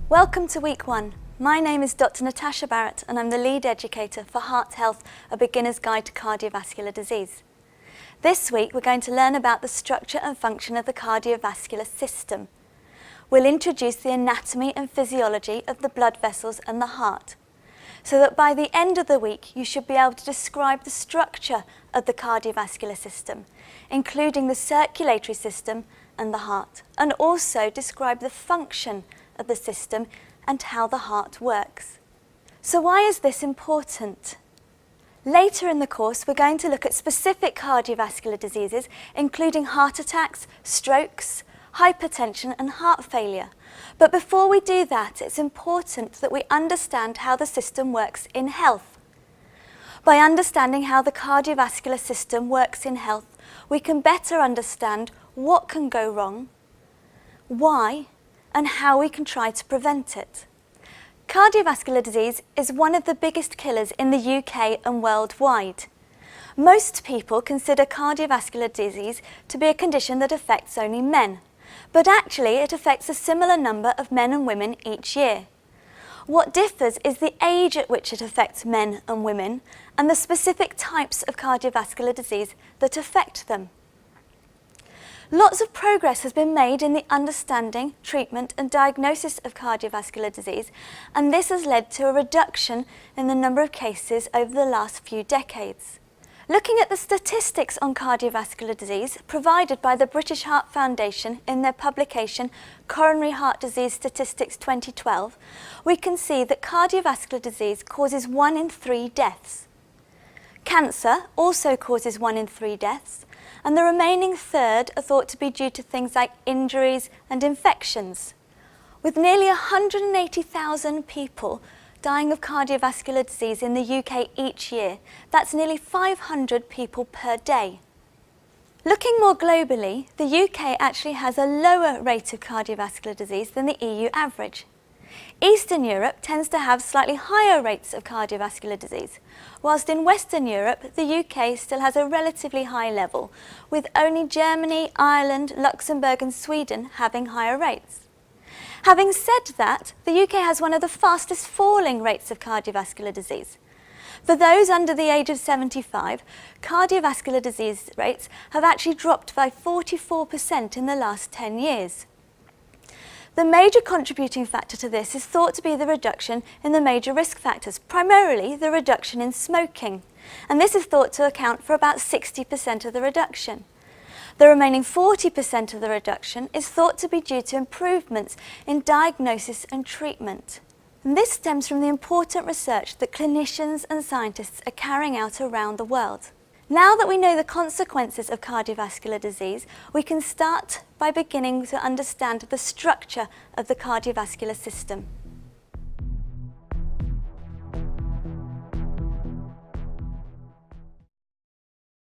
Welcome to week 1. My name is Dr. Natasha Barrett and I'm the lead educator for Heart Health, a beginner's guide to cardiovascular disease. This week we're going to learn about the structure and function of the cardiovascular system. We'll introduce the anatomy and physiology of the blood vessels and the heart, so that by the end of the week you should be able to describe the structure of the cardiovascular system, including the circulatory system and the heart, and also describe the function of the system and how the heart works. So why is this important? Later in the course we're going to look at specific cardiovascular diseases, including heart attacks, strokes, hypertension and heart failure. But before we do that, it's important that we understand how the system works in health. By understanding how the cardiovascular system works in health, we can better understand what can go wrong, why, and how we can try to prevent it. Cardiovascular disease is one of the biggest killers in the UK and worldwide. Most people consider cardiovascular disease to be a condition that affects only men, but actually it affects a similar number of men and women each year. What differs is the age at which it affects men and women and the specific types of cardiovascular disease that affect them. Lots of progress has been made in the understanding, treatment and diagnosis of cardiovascular disease, and this has led to a reduction in the number of cases over the last few decades. Looking at the statistics on cardiovascular disease provided by the British Heart Foundation in their publication Coronary Heart Disease Statistics 2012, we can see that cardiovascular disease causes 1 in 3 deaths. Cancer also causes 1 in 3 deaths, and the remaining third are thought to be due to things like injuries and infections. With nearly 180,000 people dying of cardiovascular disease in the UK each year, that's nearly 500 people per day. Looking more globally, the UK actually has a lower rate of cardiovascular disease than the EU average. Eastern Europe tends to have slightly higher rates of cardiovascular disease, whilst in Western Europe the UK still has a relatively high level, with only Germany, Ireland, Luxembourg and Sweden having higher rates. Having said that, the UK has one of the fastest falling rates of cardiovascular disease. For those under the age of 75, cardiovascular disease rates have actually dropped by 44% in the last 10 years. The major contributing factor to this is thought to be the reduction in the major risk factors, primarily the reduction in smoking, and this is thought to account for about 60% of the reduction. The remaining 40% of the reduction is thought to be due to improvements in diagnosis and treatment. And this stems from the important research that clinicians and scientists are carrying out around the world. Now that we know the consequences of cardiovascular disease, we can start by beginning to understand the structure of the cardiovascular system.